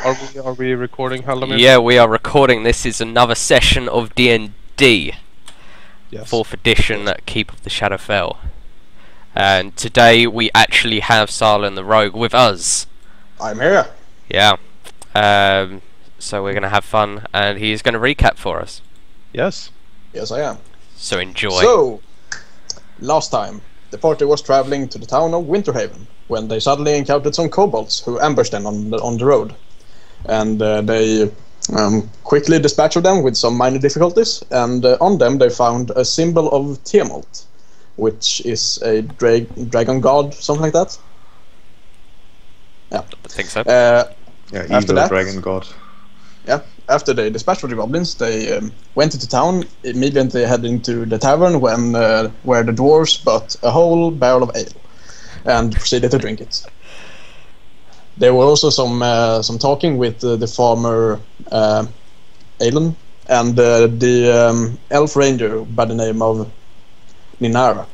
Are we recording, Halldamir? Yeah, we are recording. This is another session of D&D. Yes. 4th edition, Keep of the Shadowfell. And today we actually have Sarlin the Rogue with us. I'm here. Yeah. So we're going to have fun, and he's going to recap for us. Yes. Yes, I am. So enjoy. So, last time, the party was traveling to the town of Winterhaven when they suddenly encountered some kobolds who ambushed them on the road. And they quickly dispatched them with some minor difficulties, and on them they found a symbol of Tiamat, which is a dragon god, something like that. Yeah. I think so. Yeah, After evil that, dragon god. Yeah, after they dispatched the goblins, they went into town. Immediately headed into the tavern where the dwarves bought a whole barrel of ale and proceeded to drink it. There were also some talking with the farmer Aelin and the elf ranger by the name of Ninara.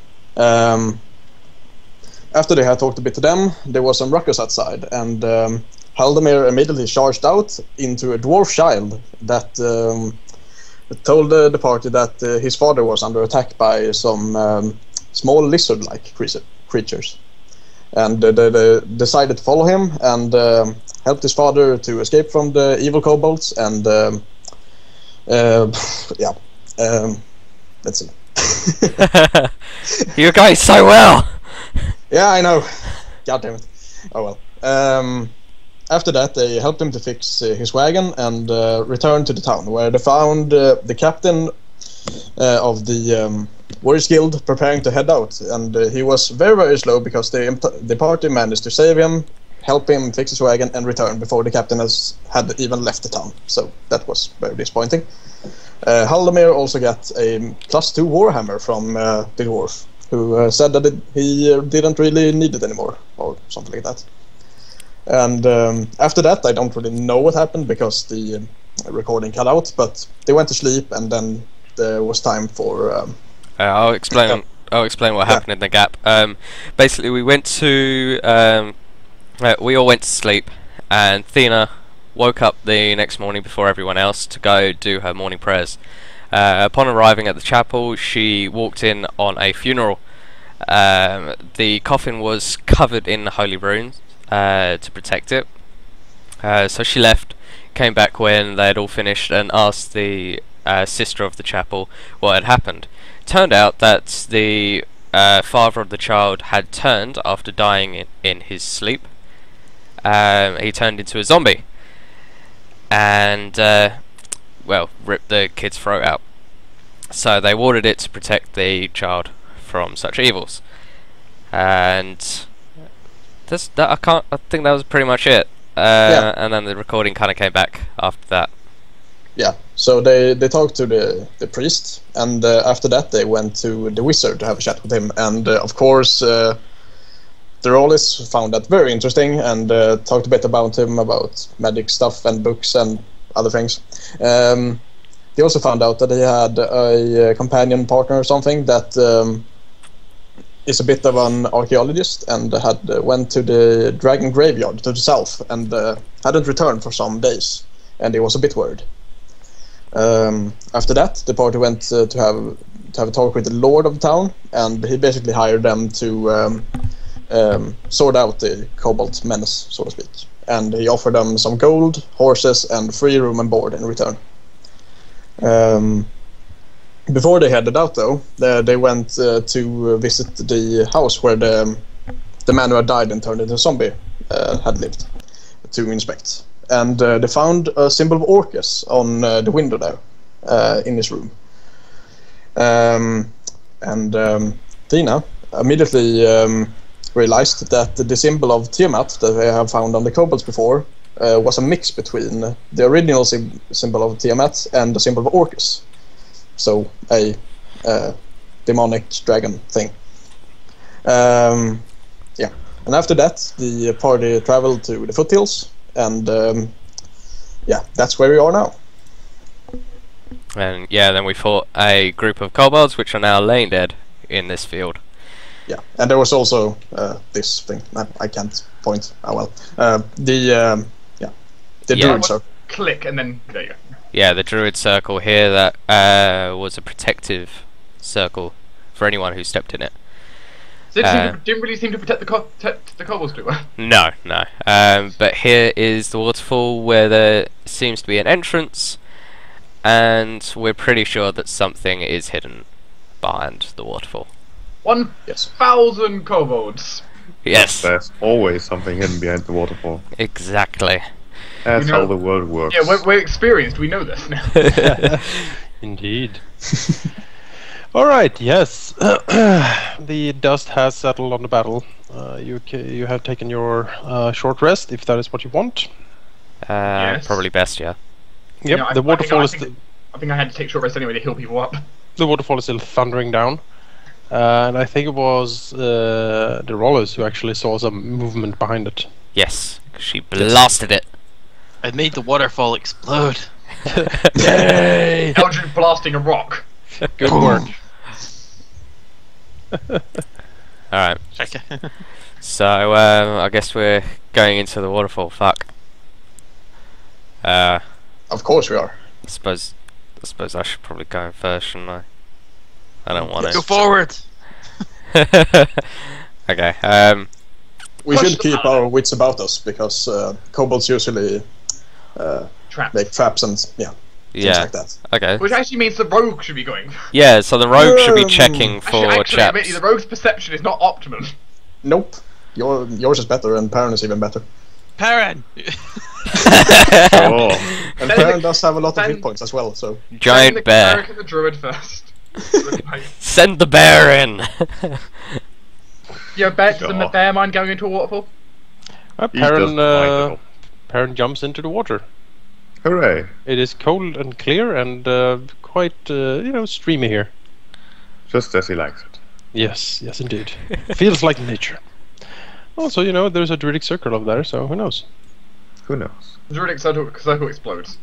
After they had talked a bit to them, there was some ruckus outside, and Halldamir immediately charged out into a dwarf child that told the party that his father was under attack by some small lizard-like creatures. And they decided to follow him and helped his father to escape from the evil kobolds. And let's see. You're going so well. Yeah, I know. God damn it. Oh well. After that, they helped him to fix his wagon and returned to the town, where they found the captain of the Warriors Guild preparing to head out. And he was very, very slow because the party managed to save him, help him fix his wagon, and return before the captain had even left the town. So that was very disappointing. Halldamir also got a +2 warhammer from the dwarf, who said that he didn't really need it anymore, or something like that. And after that, I don't really know what happened because the recording cut out, but they went to sleep, and then there was time for... I'll explain what happened in the gap. Basically, we went to... we all went to sleep, and Thena woke up the next morning before everyone else to go do her morning prayers. Upon arriving at the chapel, she walked in on a funeral. The coffin was covered in holy runes to protect it. So she left, came back when they had all finished, and asked the sister of the chapel what had happened. Turned out that the father of the child had turned after dying in his sleep. He turned into a zombie and ripped the kid's throat out. So they watered it to protect the child from such evils. And I think that was pretty much it. And then the recording kind of came back after that. Yeah, so they talked to the priest, and after that they went to the wizard to have a chat with him. And of course, the Rahals found that very interesting and talked a bit about him, about magic stuff and books and other things. They also found out that he had a companion partner or something that is a bit of an archaeologist and went to the dragon graveyard to the south and hadn't returned for some days, and he was a bit worried. After that, the party went to have a talk with the lord of the town, and he basically hired them to sort out the kobold menace, so to speak. And he offered them some gold, horses, and free room and board in return. Before they headed out, though, they went to visit the house where the man who had died and turned into a zombie had lived, to inspect. And they found a symbol of Orcus on the window there, in his room. Tina immediately realized that the symbol of Tiamat that they have found on the kobolds before was a mix between the original symbol of Tiamat and the symbol of Orcus. So a demonic dragon thing. Yeah, and after that the party traveled to the foothills, and that's where we are now. And then we fought a group of kobolds which are now laying dead in this field. Yeah, and there was also this thing I can't point. Oh well. The Yeah. druid circle. Click and then there you go. Yeah, the druid circle here that was a protective circle for anyone who stepped in it. So it didn't really seem to protect the kobolds too well. No. But here is the waterfall where there seems to be an entrance, and we're pretty sure that something is hidden behind the waterfall. 1,000 kobolds. Yes, There's always something hidden behind the waterfall. exactly. That's You know- how the world works. Yeah, we're experienced. We know this now. Indeed. All right. Yes. The dust has settled on the battle. You have taken your short rest, if that is what you want. Yes. Probably best, yeah. Yep. know, the waterfall I is think I had to take short rest anyway to heal people up. the waterfall is still thundering down, and I think it was the Rollers who actually saw some movement behind it. Yes, she blasted it. I made the waterfall explode. Yay! Eldritch blasting a rock. Good work. Alright, Okay. so I guess we're going into the waterfall. Fuck. I Of course we are. suppose I should probably go in first, shouldn't I? I don't want Yes. Go forward. to. Okay. We Push should the keep button. our wits about us because kobolds usually Trapped. make traps and things Yeah. like that. Okay. Which actually means the rogue should be going. Yeah. So the rogue should be checking for Actually, admit chaps. you, the rogue's perception is not optimum. Nope. Yours is better, and Perrin is even better. Perrin. Oh, And Then- Perrin does have a lot of then- hit points as well, so Send the Giant bear. cleric and the druid first. Like, Send the bear in. yeah, does the Sure. bear mind going into a waterfall? he doesn't mind it Perrin jumps into the water. all. Hooray! It is cold and clear and quite, streamy here. Just as he likes it. Yes, indeed. Feels like nature. Also, there's a druidic circle over there, so who knows? Who knows? The druidic circle explodes.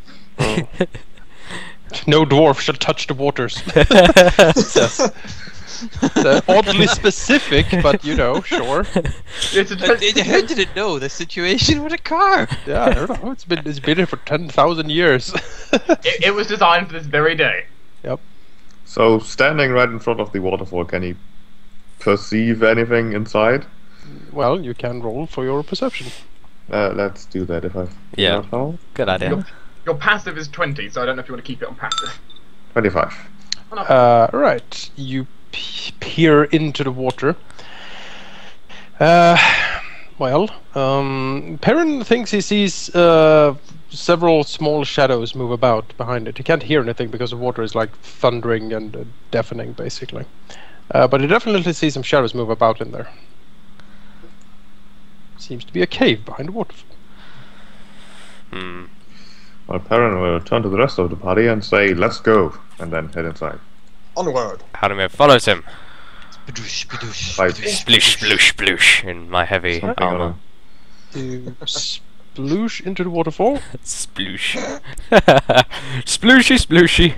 No dwarf shall touch the waters. Oddly specific, but sure. It's a How did it know the situation with a car? Yeah, I don't know. It's been here for 10,000 years. it was designed for this very day. So, standing right in front of the waterfall, can he perceive anything inside? Well, you can roll for your perception. Let's do that if I Yeah. how? Good idea. Your passive is 20, so I don't know if you want to keep it on passive. 25. Right. You peer into the water. Perrin thinks he sees several small shadows move about behind it. He can't hear anything because the water is like thundering and deafening, basically. But he definitely sees some shadows move about in there. Seems to be a cave behind the waterfall. Well, Perrin will turn to the rest of the party and say, "Let's go," and then head inside. onward. Halldamir follows him. Badoosh, badoosh, Like, badoosh. Sploosh, sploosh, sploosh in my heavy something armor. You sploosh into the waterfall. Sploosh. Splooshy, splooshy.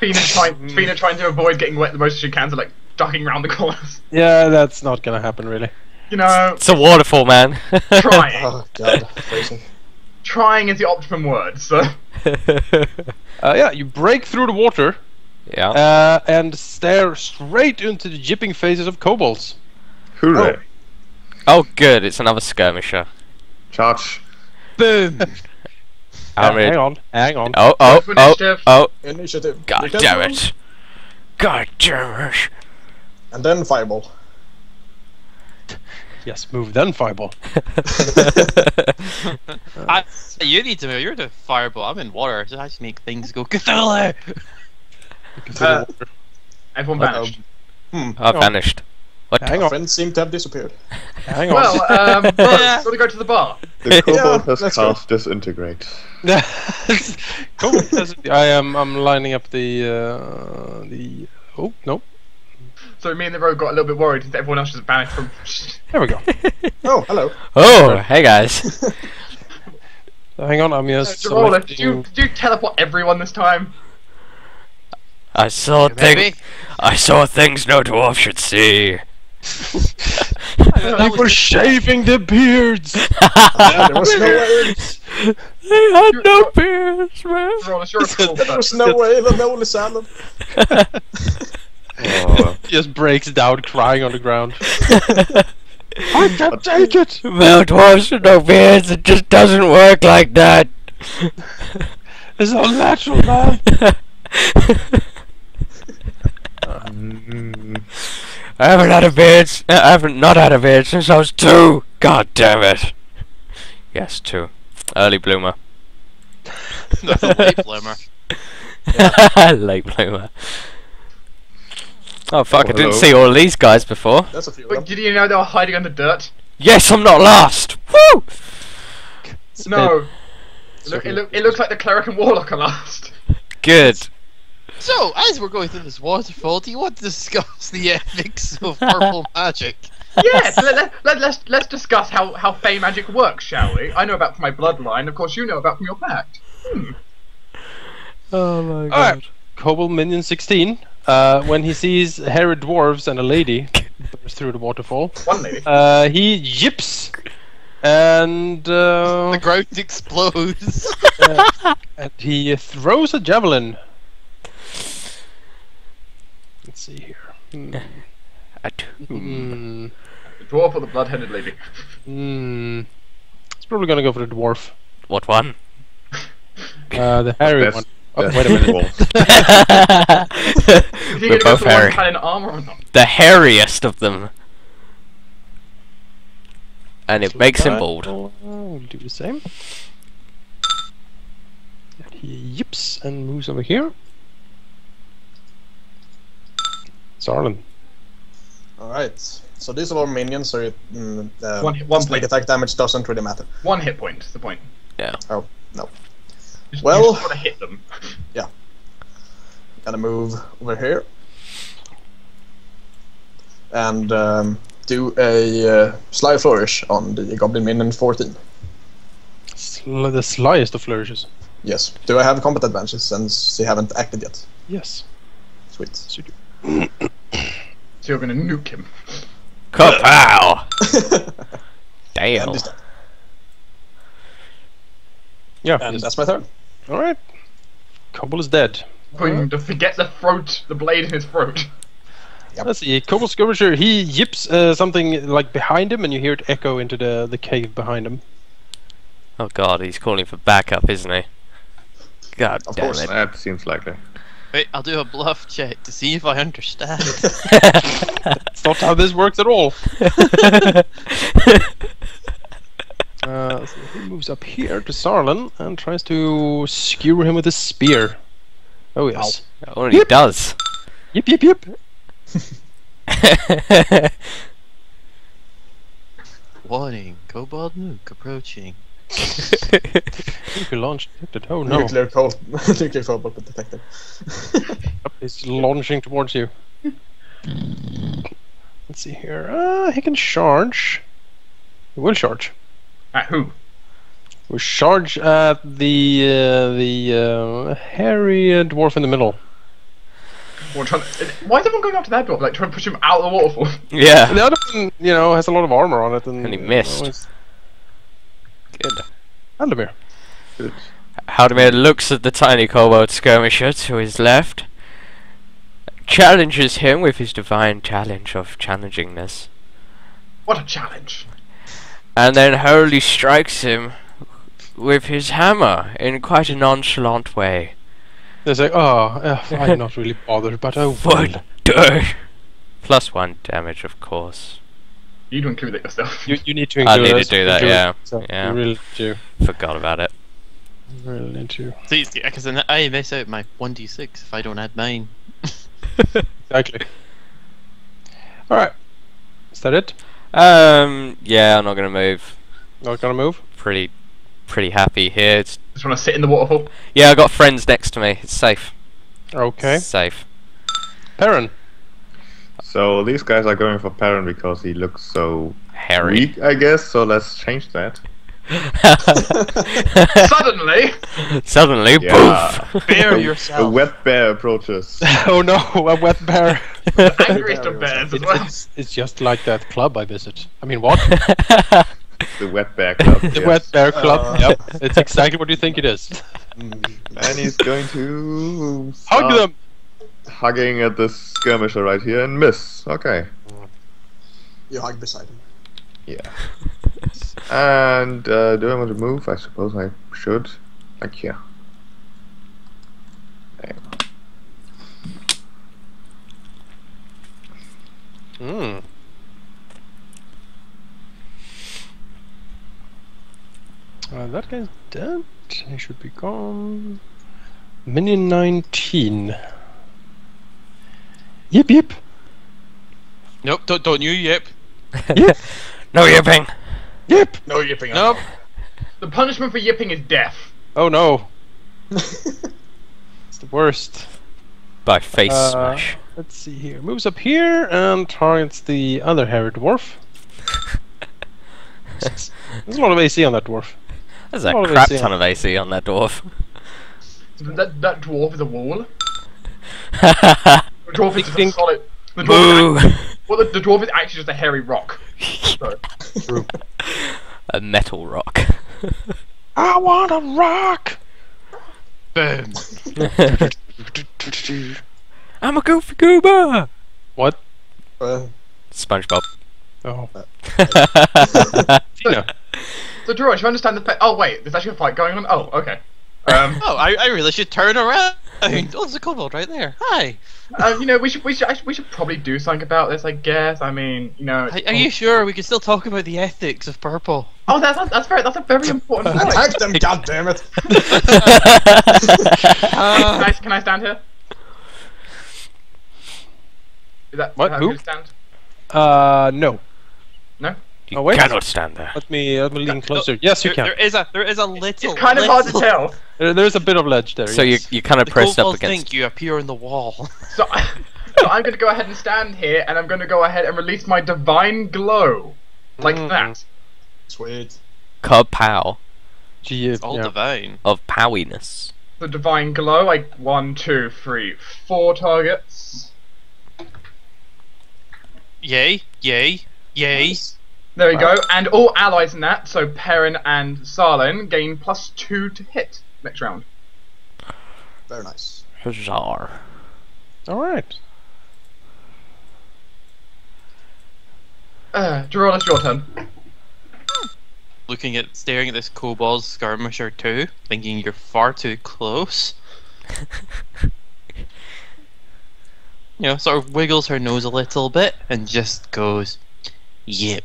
Fina trying to avoid getting wet the most she can, so like ducking around the corners. Yeah, that's not gonna happen, really. You know, It's a waterfall, man. trying. Oh god, freezing. Trying is the optimum word, so. Yeah, you break through the water Yeah. and stare straight into the jipping faces of kobolds. hooray! Oh, good. It's another skirmisher. Charge! Boom. Hang on. Oh. Initiative. Initiative. God You can damn roll. it. God damn it. And then fireball. Yes, move then fireball. You need to move. You're the fireball. I'm in water. So I just make things go Cthulhu. Everyone vanished. I've vanished. What? Hang Our on. friends seem to have disappeared. Hang on. Well, got to go to the bar. The kobold has let's go. cast disintegrate. Kobold I'm lining up the. Oh no! So me and the rogue got a little bit worried since everyone else just vanished from. There we go. Oh, hello. Oh, hey guys. Hang on, I'm just. Jarola, did you teleport everyone this time? I saw Maybe. things no dwarf should see. They were shaving their beards. There was no way. They had no beards, man. Roll, you're a cool There was no way. The only salad. Oh, Just breaks down, crying on the ground. I can't take it. Well, dwarves with no beards, it just doesn't work like that. It's unnatural, man. I haven't had a beard. I haven't not had a beard since I was 2. God damn it. Yes, 2. Early bloomer. That's a late bloomer. Late bloomer. Oh fuck! Oh, I didn't hello. see all these guys before. That's a few of But them. did you know they were hiding under dirt? Yes, I'm not last. Woo! No. It looks like the cleric and warlock are last. Good. So, as we're going through this waterfall, do you want to discuss the ethics of purple magic? Yes, let's discuss how fey magic works, shall we? I know about from my bloodline, of course you know about from your pact. Oh my Alright. Kobold Minion 16. When he sees hairy dwarves and a lady burst through the waterfall, One lady. he yips and The ground explodes. and he throws a javelin. Let's see here. A 2. Hmm. The dwarf or the blood-headed lady? It's probably gonna go for the dwarf. What one? The hairy That's- one. that's Wait a minute. wolf. Is he We're gonna go both for the one hairy. clad in armor or not? The hairiest of them. And it makes him bald. We'll do the same. And he yips and moves over here. Sarlin. Alright. So these are all minions, so One sneak point. attack damage doesn't really matter. 1 hit point is the point. Oh, no. You Well- just gotta hit them. Gonna move over here. And do a sly flourish on the Goblin Minion 14. The slyest of flourishes. Yes. Do I have combat advantage since they haven't acted yet? Yes. Sweet. So you do. So you're gonna nuke him. Kapow! Damn. And he's dead. Yeah. And yes. that's my turn. Alright. Kobold is dead. Going to forget the throat, the blade in his throat. Yep. Let's see. Kobold Skirmisher, he yips something like behind him, and you hear it echo into the cave behind him. Oh god, he's calling for backup, isn't he? God Of damn course. it. That seems likely. Wait, I'll do a bluff check to see if I understand. That's not how this works at all. So he moves up here to Sarlin and tries to skewer him with a spear. Oh yes. Oh, he does. Yip yip yip. Warning, Kobold Nuke approaching. Nuclear launch detected. Oh no. Nuclear cold. Nuclear cobalt detected. He's launching towards you. Let's see here. He can charge. He will charge. At who? We'll charge at the hairy dwarf in the middle. Why is everyone going after that dwarf? Like trying to push him out of the waterfall? Yeah. The other one, has a lot of armor on it, and he missed. he's- Good. Halldamir. Good. Halldamir looks at the tiny kobold skirmisher to his left, challenges him with his divine challenge of challengingness, What a challenge! and then wholly strikes him with his hammer in quite a nonchalant way. They say, I'm not really bothered, but oh well. +1 damage, of course. You do include it yourself. You need to I include need us to do that, into it, yeah. so Yeah. You really do. Forgot about it. You really need to. See, because then I miss out my 1d6 if I don't add mine. Exactly. Alright. Is that it? Yeah, I'm not gonna move. Not gonna move? Pretty happy here. It's, Just want to sit in the waterfall. yeah, I got friends next to me. It's safe. Okay. Safe. Perrin. So these guys are going for Perrin because he looks so Harry. weak, I guess. So let's change that. Suddenly, Yeah. boof. Bear A yourself. wet bear approaches. Oh no, a wet bear. The angriest of bears as well. It's just like that club I visit. I mean, what? The wet bear club. The yes. wet bear club. Yep, it's exactly what you think it is. And he's going to Hug start them. hugging at this skirmisher right here and miss. Okay. You hug beside him. Yeah. And do I want to move? I suppose I should. Like here. There you go. Hmm. That guy's dead. He should be gone. Minion 19. Yip yip. Nope, don't you yip. Yip. No yipping. Yip. No yipping. Nope. The punishment for yipping is death. Oh no. It's the worst. By face smash. Let's see here. Moves up here and targets the other hairy dwarf. There's a lot of AC on that dwarf. There's a all of crap AC. ton of AC on that dwarf. That dwarf is a wall. The dwarf is just a Think- solid. The Moo! dwarf, is actually, well, the dwarf is actually just a hairy rock. So, A metal rock. I want a rock. Boom. I'm a goofy goober! What? SpongeBob. Oh. Tina. so George, you understand the? Oh wait, there's actually a fight going on. Oh, okay. Oh, I really should turn around. Oh, there's a kobold right there. Hi. You know, we should probably do something about this. I guess. I mean, you know. Are you sure we can still talk about the ethics of purple? Oh, that's a very important point. Attack them, goddammit! Can I stand here? Is that What? how Who? you stand? No. No. You Oh, wait. cannot stand there. Let me lean closer. Yes, you can. There is a little. It's kind of hard to tell. There's a bit of ledge there. So yes. you kind of The pressed up kobolds against. think you appear in the wall. So I'm going to go ahead and stand here, and I'm going to go ahead and release my divine glow, like that. Sweet. Cub Pow Gee, All yeah. divine. of Powiness. The divine glow, like 1, 2, 3, 4 targets. Yay! Yay! Yay! There we go, and all allies in that, so Perrin and Sarlin, gain +2 to hit next round. Very nice. Huzzar. All right. Gerard, it's your turn. Staring at this kobold skirmisher too, thinking you're far too close. You know, sort of wiggles her nose a little bit and just goes, "Yip."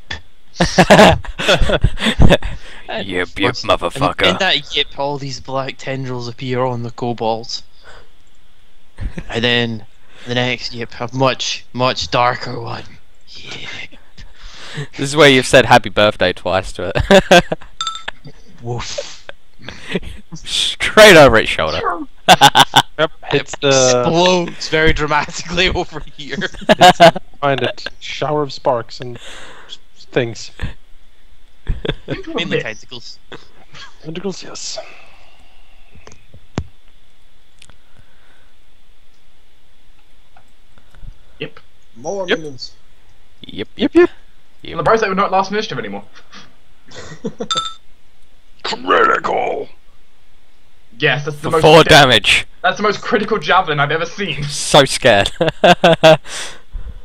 Yip, yip, In motherfucker. that yip, all these black tendrils appear on the kobolds. And then the next yip, a much, much darker one. Yip. This is where you've said happy birthday twice to it. Woof. Straight over its shoulder. Yep. Hits the Explodes very dramatically over here. find it. Shower of sparks and things. Mainly Miss. tentacles. Tentacles, yes. Yep. More Yep. minions. Yep, Yep, yep. On the bright side, we're not last initiative anymore. Critical. Yes, that's the For most. 4 damage. That's the most critical javelin I've ever seen. So scared.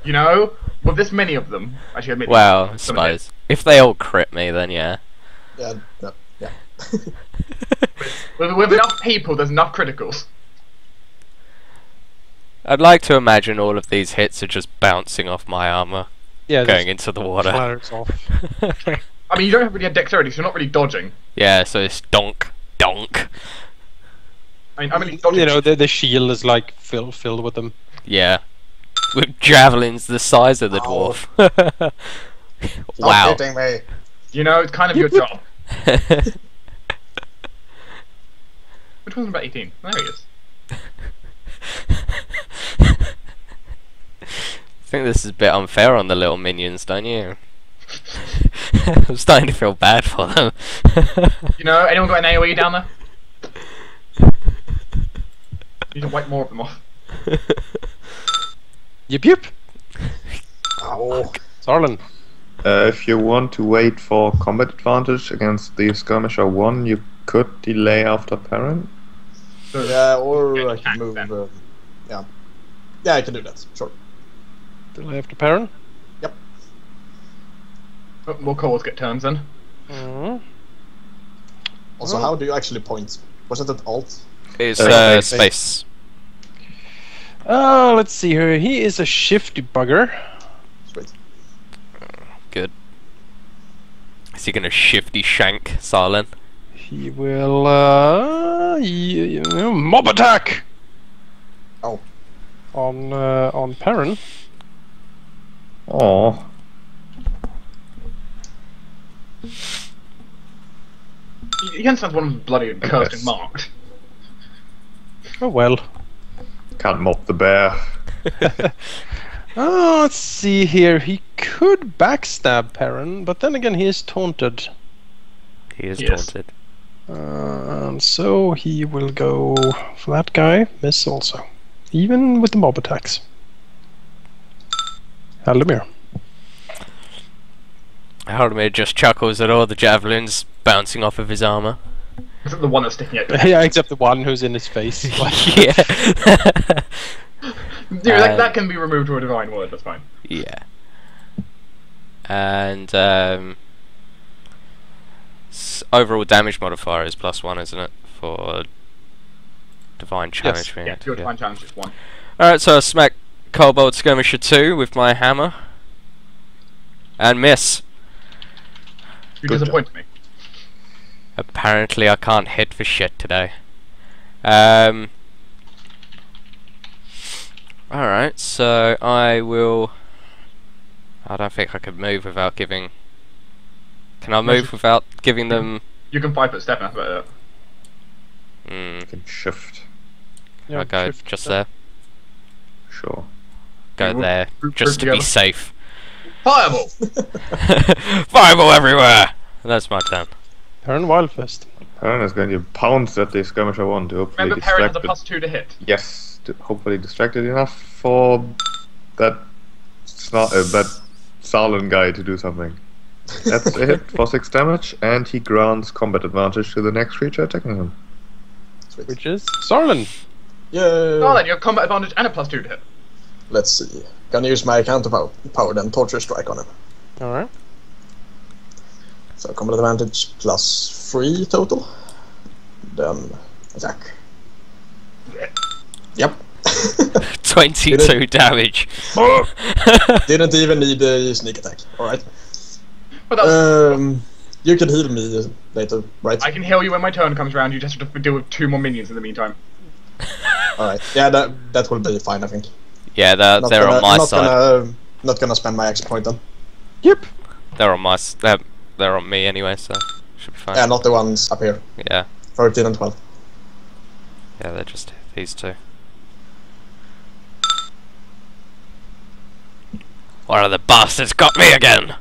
You know, with this many of them. Actually, admit Wow, I some of it. suppose. If they all crit me, then yeah. Yeah, yeah, yeah. With enough people, there's enough criticals. I'd like to imagine all of these hits are just bouncing off my armor, Yeah, going into the water. clatters off. I mean, you don't have really have dexterity, so you're not really dodging. Yeah, so it's donk, donk. I mean, dodging. You know, the shield is like filled with them. Yeah. With javelins the size of the Ow. dwarf. Stop Wow. hitting me. You know, it's kind of your job. Which one's about 18? There he is. I think this is a bit unfair on the little minions, don't you? I'm starting to feel bad for them. You know, anyone got an AoE down there? Need to wipe more of them off. Yip yip. Ow. Sarlin. If you want to wait for combat advantage against the skirmisher 1, you could delay after parent. Yeah, or I Attack can move. them. Yeah. Yeah, I can do that. Sure. Delay after Perrin. Oh, more calls get turns then. Mm. Also, Oh. how do you actually point? Was it an alt? It's Space. space. Let's see here. He is a shifty bugger. Sweet. Good. Is he gonna shifty shank Sarlin? He will mob attack. Oh. On Perrin. Oh, You can stand one of them bloody and cursed and Yes. marked. Oh well. can't mop the bear. Oh, let's see here. He could backstab Perrin, but then again, he is taunted. He is Yes. taunted. So he will go for that guy. Miss also, even with the mob attacks. Halldamir. Halldamir just chuckles at all the javelins bouncing off of his armor. Except the one that's sticking out. Yeah, except the one who's in his face. Yeah. Dude, that can be removed with a divine word, that's fine. Yeah. And overall damage modifier is +1, isn't it? For divine challenge. Yes. mean, Yeah, your divine challenge is 1. Alright, so I smack Kobold Skirmisher 2 with my hammer. And miss. You Good disappoint me. Apparently I can't hit for shit today. Alright, so I will... I don't think I could move without giving... Can I move without giving them... You can 5 foot step, and that's about it. Hmm, You can shift. Yeah, I'll go shift just step. there. Sure. Go Group- there, group just to be together. safe. Fireball! Fireball everywhere! That's my turn. Perrin Wildfest. Perrin is going to pounce at the skirmisher 1 to hopefully Remember, Perrin has a distract +2 it. to hit. Yes, hopefully distracted enough for that that Sarlin guy to do something. That's a hit for 6 damage, and he grants combat advantage to the next creature attacking him. Sweet. Which is Sarlin. Yay! Oh, then you have combat advantage and a +2 to hit. Let's see. Gonna use my counter power then, Torture Strike on him. Alright. So combat advantage +3 total. Then attack. Yep. 22 damage. Didn't even need a sneak attack. Alright. But that's, You can heal me later, right? I can heal you when my turn comes around, you just have to deal with 2 more minions in the meantime. Alright. Yeah, that will be fine, I think. Yeah, they're on my side. Not gonna spend my action point then. Yep. They're on my they're on me anyway, so should be fine. Yeah, not the ones up here. Yeah, 13 and 12. yeah, they're just these two. One of the bastards got me again!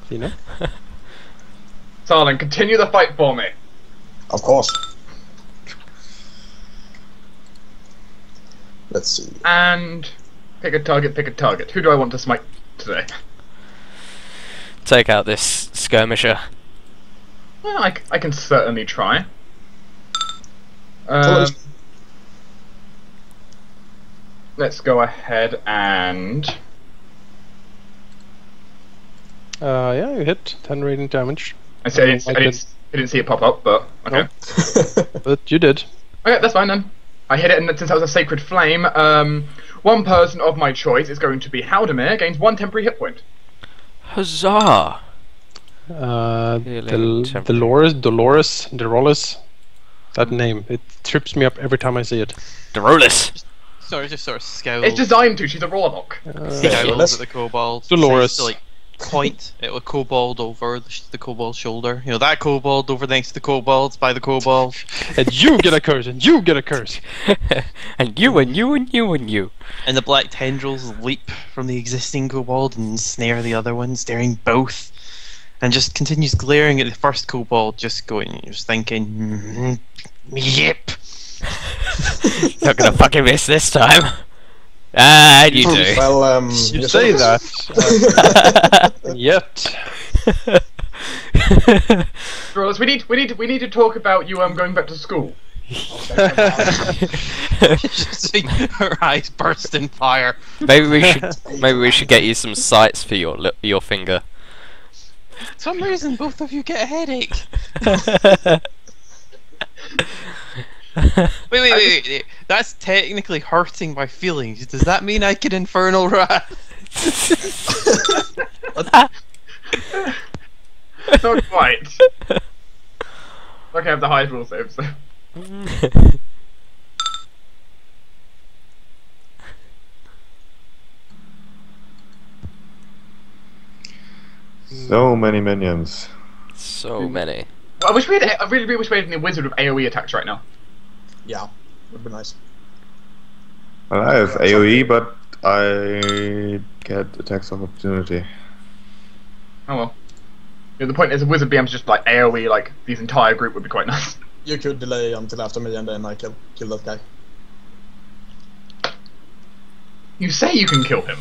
You know? Sarlin, continue the fight for me. Of course. Let's see. And pick a target, pick a target. Who do I want to smite today? Take out this skirmisher. Well, I can certainly try. Close. Let's go ahead and... Yeah, you hit 10 radiant damage. I said I I didn't see it pop up, but okay. But you did. Okay, that's fine then. I hit it, and since that was a sacred flame, one person of my choice is going to be Halldamir, gains 1 temporary hit point. Huzzah! Dolores, that name, it trips me up every time I see it. Dorolus! Sorry, just sort of scowl. It's designed to. She's a warlock. Scowls at the kobold. Dolores. Tries to, like, point at a kobold over the kobold's shoulder. You know, that kobold over next to the kobolds by the kobold. And you get a curse, and you get a curse. And you and you and you and you. And the black tendrils leap from the existing kobold and snare the other one, staring both and just continues glaring at the first kobold, just thinking, yep. Not gonna fucking miss this time. Ah, you do. Well, You say that. Yet. Rahals, we need to talk about you going back to school. Just see her eyes burst in fire. Maybe we should get you some sights for your finger. For some reason, both of you get a headache. Wait. That's technically hurting my feelings. Does that mean I can infernal wrath? Not quite. Okay, I have the highest rule save, so. So many minions. So many. I really wish we had a wizard with AoE attacks right now. Yeah, would be nice. Well, I have AoE, but I get attacks of opportunity. Oh well. Yeah, the point is, a wizard BM's just like AoE, like this entire group would be quite nice. You could delay until after me, and then I can kill that guy. You say you can kill him.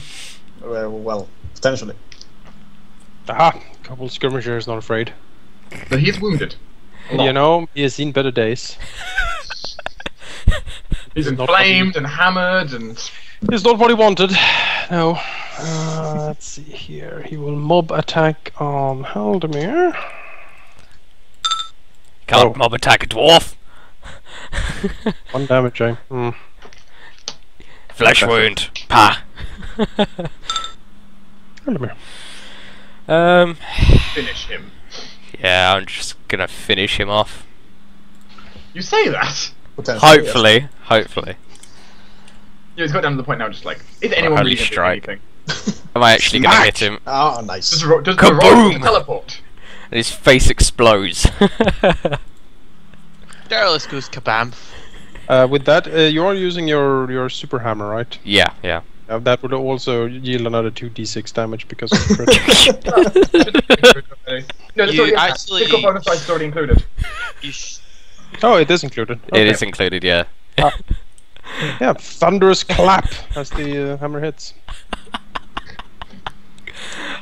Well, potentially. Aha! Couple skirmishers, not afraid. But he's wounded. You know, he has seen better days. He's not inflamed and hammered and. It's not what he wanted. No. Let's see here. He will mob attack on Halldamir. Can't mob attack a dwarf. 1 damage, eh? Flesh wound. Pa. Halldamir. Finish him. Yeah, I'm just gonna finish him off. You say that? Hopefully, Yes. hopefully. Yeah, he's got down to the point now, just like, is anyone Holy really gonna do strike. anything? Am I actually gonna hit him? Ah, nice. Does the Kaboom! teleport? And his face explodes. Darylus goes kabam. With that, you are using your super hammer, right? Yeah. That would also yield another 2d6 damage because of crit. No, it's You already actually- critical bonus dice is already included. Oh, it is included. It is included, yeah. Yeah, thunderous clap as the hammer hits.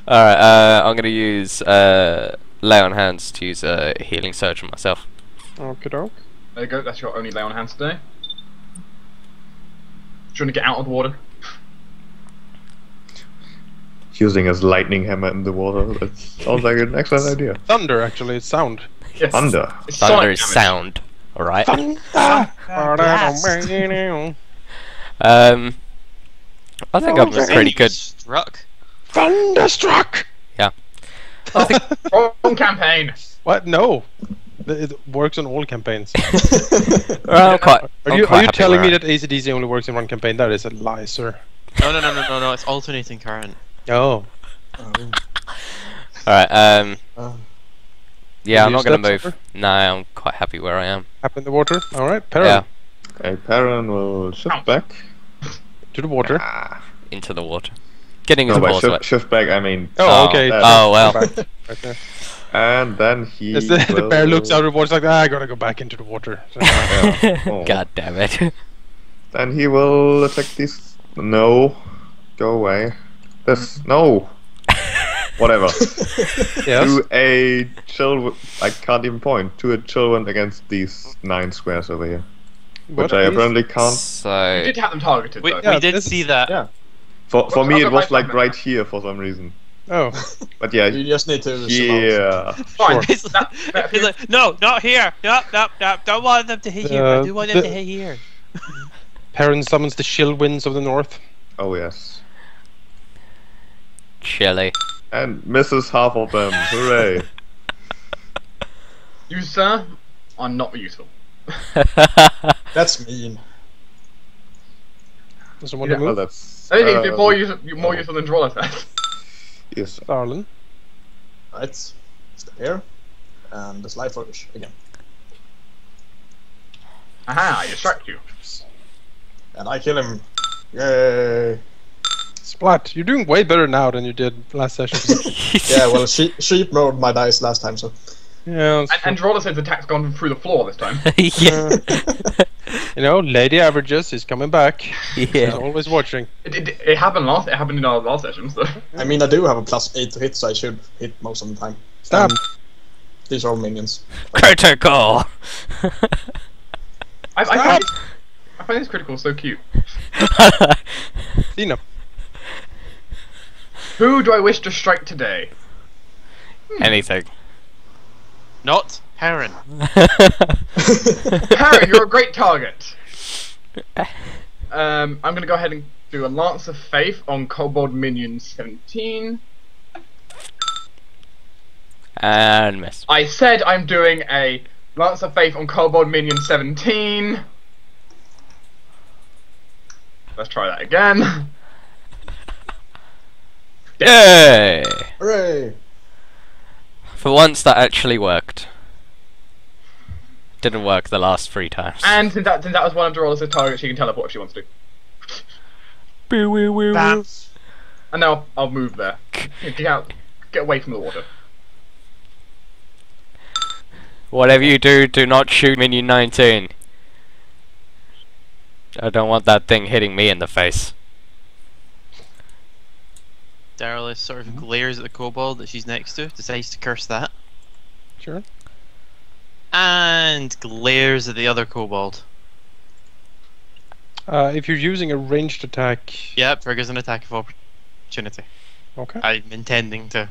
Alright, I'm gonna use lay on hands to use a healing surge on myself. Okie doke. There you go, that's your only lay on hands today. Trying to get out of the water. Using his lightning hammer in the water. That sounds like an excellent idea. Thunder, actually, it's sound. Yes. Thunder. It's Thunder sonic is damage. sound. Alright. I think I'm pretty good. Struck. Thunderstruck! Wrong campaign. What? No. It works on all campaigns. Well, I'm quite Are you happy telling where me I- that ACDC only works in one campaign? That is a lie, sir. No, it's alternating current. Oh. Alright, yeah, Will I'm you not gonna step move. somewhere? No, I'm quite happy where I am. Up in the water. Alright, Perrin. Yeah, Okay, Perrin will shift back. To the water. Ah. into the water. Getting No, his by balls wet. shift back, I mean. Oh, okay. that- Oh, well. Back. Okay. And then he. As the bear will- looks out of the water, it's like, I gotta go back into the water. So, Yeah. Oh. God damn it. Then he will attack these. No. Go away. This. No. Whatever. yes. To a chill. I can't even point. To a chill one against these 9 squares over here. What Which I is- apparently can't. You So, did have them targeted, We, though. Yeah, we did this see is- that. yeah. For Well, me, I'll it go was back like on right here for some reason. Oh. But yeah. You just need to zoom out. Yeah. Fine. He's That- that- like, no, not here. No. Don't want them to hit here. I do want them to hit here. Perrin summons the chill winds of the north. Oh yes. chilly. And misses half of them. Hooray. You, sir, are not useful. That's mean. Doesn't want Yeah, to Well, move. that's. I think you're more useful than Droller said. Yes. Darlin. Right. Step here. And the slide flourish again. Aha, I distract you. And I kill him. Yay. Splat, you're doing way better now than you did last session. Yeah, well, sheep mowed my dice last time, so. Yeah, And Roller says the attack's gone through the floor this time. Yeah. you know, Lady Averages is coming back. She's Yeah. always watching. It happened It happened in our last session. So. I mean, I do have a +8 to hit, so I should hit most of the time. Stop. These are all minions. Critical. I find this critical so cute. Tina. Who do I wish to strike today? Anything. Not Heron. Harry, you're a great target. I'm gonna go ahead and do a Lance of Faith on Kobold Minion 17. And miss. I said I'm doing a Lance of Faith on Kobold Minion 17. Let's try that again. Yay! Hooray! For once, that actually worked. Didn't work the last 3 times. And since that was one of Dolores' targets, she can teleport if she wants to. Bam. And now I'll move there. Get away from the water. Whatever you do, do not shoot minion 19. I don't want that thing hitting me in the face. Daryl sort of glares at the kobold that she's next to, decides to curse that, Sure. and glares at the other kobold. If you're using a ranged attack... Yep, triggers an attack of opportunity. Okay. I'm intending to.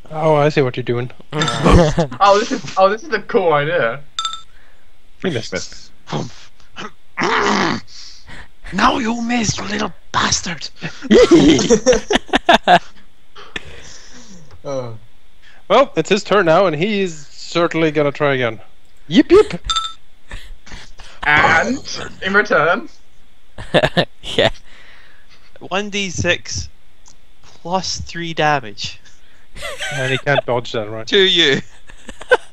Oh, I see what you're doing. Oh, this is a cool idea. You missed. Miss. Now you miss, you little bastard! Well, it's his turn now, and he's certainly gonna try again. Yip yip! And in return, Yeah. 1d6 plus 3 damage And he can't dodge that, right? to you.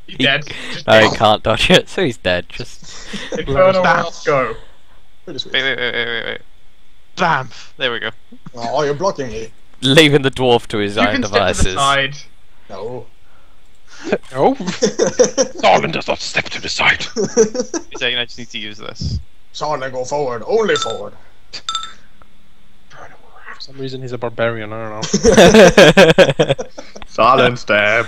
he's dead. Just No, he can't dodge it, so he's dead. Just Infernal Bam. Let's go. Pretty sweet. Wait. Bam! There we go. Oh, you're blocking me. leaving the dwarf to his You own can step to the devices. side. No. No. Solon does not step to the side. You're saying I just need to use this. Solon, go forward. Only forward. For some reason, he's a barbarian. I don't know. Silent stab.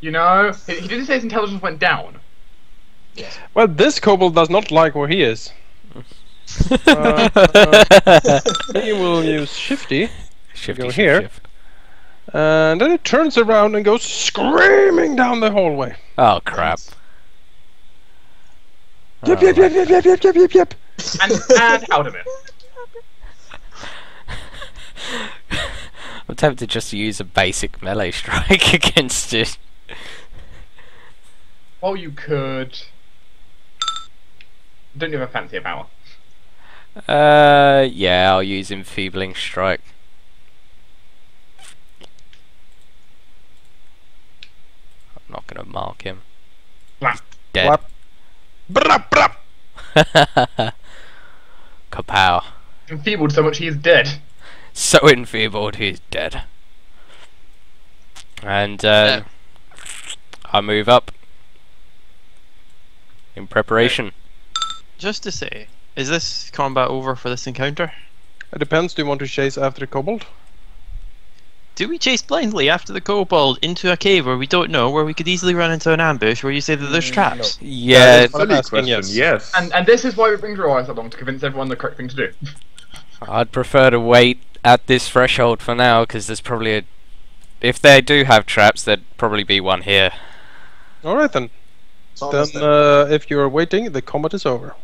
You know, he didn't say his intelligence went down. Well, this kobold does not like where he is. He will use Shifty, Shifty, Go shift, here. shift. and then it turns around and goes screaming down the hallway. Oh crap. Yep, yep, yep, yep, yep, yep, yep, yep, yep. And Halldamir. I'm tempted just to use a basic melee strike against it. Well, you could. Don't you have a fancier power? Yeah, I'll use Enfeebling Strike. I'm not gonna mark him. Blap. Dead. Blap. Brap, brap. Kapow. Enfeebled so much he is dead. So enfeebled, he's dead. And I move up in preparation. Just to say, is this combat over for this encounter? It depends. Do you want to chase after the kobold? Do we chase blindly after the kobold into a cave where we don't know, where we could easily run into an ambush where you say that there's traps? Yeah, That is a silly asking, question. yes. Yes. And this is why we bring Rahals along to convince everyone the correct thing to do. I'd prefer to wait at this threshold for now, because there's probably a... If they do have traps, there'd probably be one here. Alright then. Solon's Then, dead. if you're waiting, the combat is over.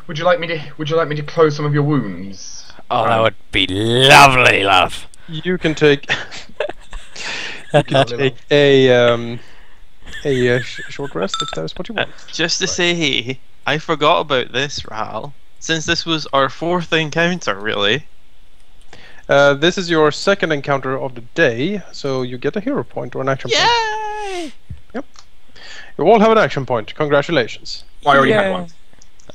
Would you like me to close some of your wounds? Oh, that would be lovely, love. You can take. You can take a short rest if that is what you want. Just to say, I forgot about this, Rahal. Since this was our 4th encounter, really. This is your second encounter of the day, so you get a hero point or an action point. Yay! You all have an action point. Congratulations. I already had one.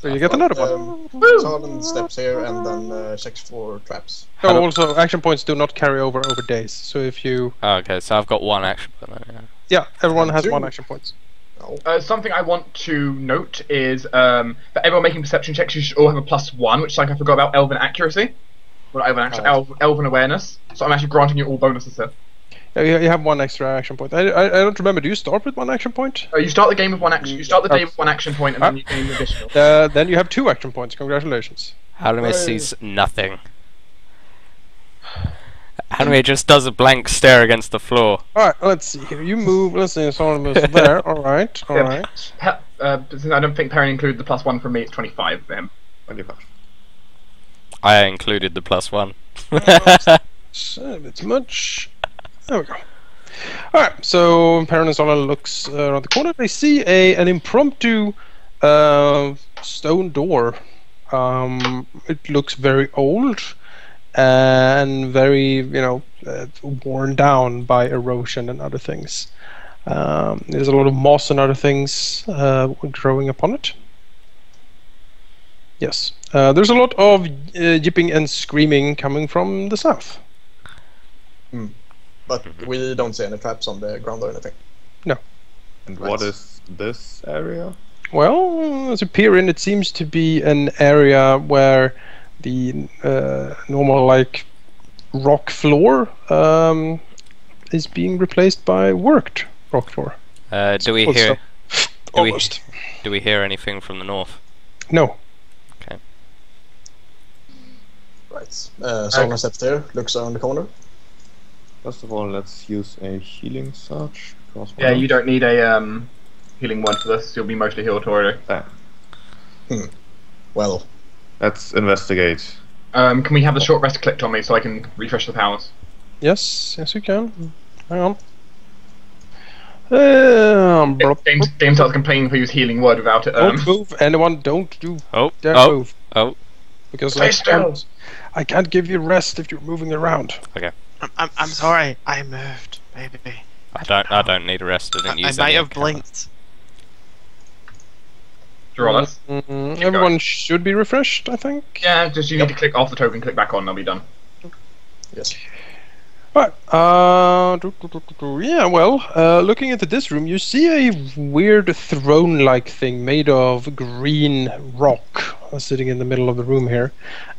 So you get another one. Salon steps here and then checks for traps. Oh, also, action points do not carry over days. So if you... Oh, okay, so I've got one action point. Yeah, everyone has 2. 1 action points. Oh. Something I want to note is for everyone making perception checks, you should all have a +1, which is something I forgot about elven accuracy. Well, elven awareness. So I'm actually granting you all bonuses here. Yeah, you have 1 extra action point. I don't remember. Do you start with 1 action point? You start the game with 1 action. You start the day with 1 action point, and then you gain additional. Then you have 2 action points. Congratulations. Halldamir sees nothing. Halldamir just does a blank stare against the floor. Alright, let's see here. You move. Let's see. Someone moves there. Alright, alright. Since I don't think Perrin included the +1 from me, it's 25 for him. 25. I included the +1. So it's much. There we go. Alright, so Perrin and Sola looks around the corner. They see an impromptu stone door. It looks very old and very, worn down by erosion and other things. There's a lot of moss and other things growing upon it. Yes. There's a lot of yipping and screaming coming from the south. But we don't see any traps on the ground or anything. No. And Right. what is this area? Well, as a peer in, it seems to be an area where the normal, rock floor is being replaced by worked rock floor. Do we Well, hear? so- Do we, Almost. do we hear anything from the north? No. Okay. Right. Solon steps there, looks around the corner. First of all, let's use a healing surge. Because Yeah, you don't need a healing word for this. You'll be mostly healed already. Well, Let's investigate. Can we have the short rest clicked on me so I can refresh the powers? Yes, you can. Hang on. James starts complaining for use healing word without it. Don't move, anyone. Don't do. Oh, Dare oh, move. oh. Because Stay still. I can't give you rest if you're moving around. I'm sorry. I moved, baby. I don't need a rest. I didn't I use might any have cover. blinked. Draw us. Everyone should be refreshed, I think. Yeah, just you need to click off the token, click back on, and they'll be done. yes. Right. Yeah, well, looking into this room, you see a weird throne-like thing made of green rock sitting in the middle of the room here.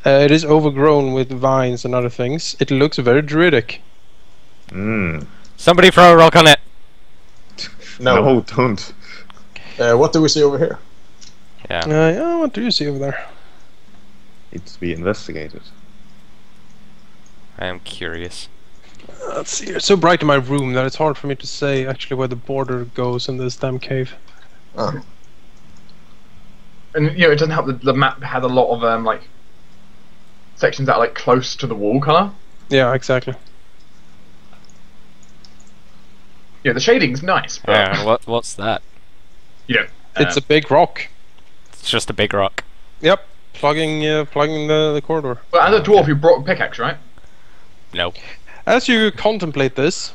It is overgrown with vines and other things. It looks very druidic. Somebody throw a rock on it. No. Don't. What do we see over here? Yeah. Yeah, what do you see over there? Needs to be investigated. I am curious. Let's see. It's so bright in my room that it's hard for me to say actually where the border goes in this damn cave. Oh. And it doesn't help that the map has a lot of sections that are close to the wall colour. Yeah, exactly. Yeah, the shading's nice, but Yeah, what's that? you know, It's a big rock. It's just a big rock. Yep, plugging the corridor. well, as a dwarf, you brought a pickaxe, right? No. As you contemplate this,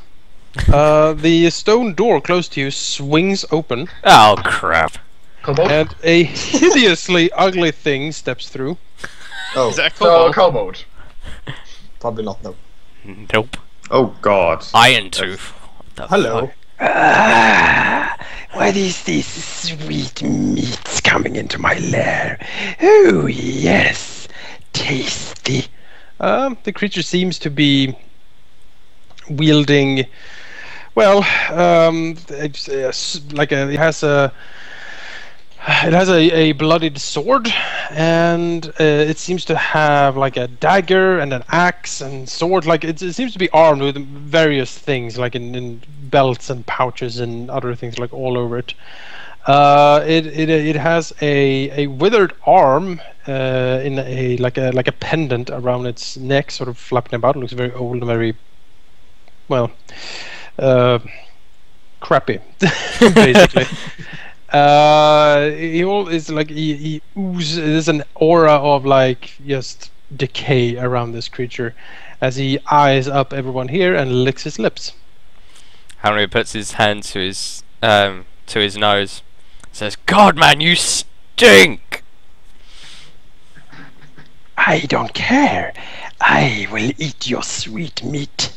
the stone door close to you swings open, Oh crap. Kobold. and a hideously ugly thing steps through. Oh, Is that a So kobold? kobold. probably not. No. Nope. Oh God. Iron tooth. What the Hello. fuck? What is this sweet meat coming into my lair? Oh yes, tasty. The creature seems to be wielding, well, it has a bloodied sword, and it seems to have a dagger and an axe and sword. It seems to be armed with various things, in belts and pouches and other things all over it. It has a withered arm in a pendant around its neck, sort of flapping about. It looks very old and very crappy, basically. He oozes. There's an aura of just decay around this creature as he eyes up everyone here and licks his lips. Henry puts his hand to his nose. Says, "God, man, you stink." I don't care. I will eat your sweet meat.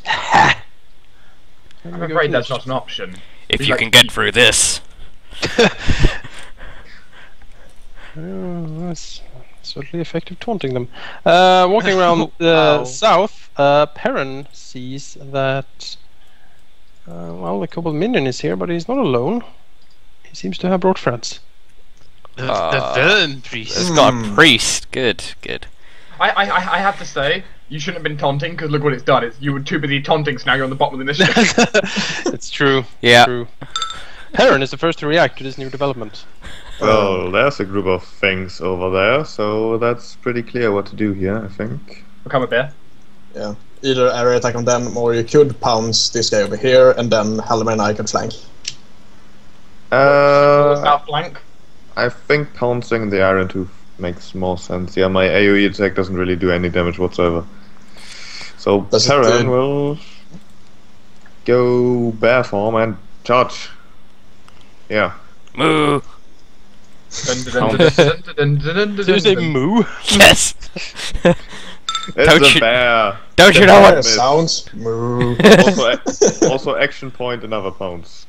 I'm afraid that's not an option. If He's you like, can get through this. That's certainly effective taunting them. Walking around Ow. south, Perrin sees that well, the kobold minion is here, but he's not alone. He seems to have brought friends. The villain priest. It's got a priest. Good, good. I have to say, you shouldn't have been taunting, because look what it's done. You were too busy taunting, so now you're on the bottom of the initiative. It's true. Yeah. True. Perrin is the first to react to this new development. Well, there's a group of things over there, so that's pretty clear what to do here, I think. Become a bear. Yeah. Either area attack on them, or you could pounce this guy over here, and then Halldamir and I can flank. South flank. I think pouncing the Iron Tooth makes more sense. Yeah, my AoE attack doesn't really do any damage whatsoever. So Does it Perrin do- will go bear form and charge. Yeah. Moo. Did you say moo? Yes. It's Don't a you- bear. Don't you know Bear what? sounds moo. Also action point, another pounce.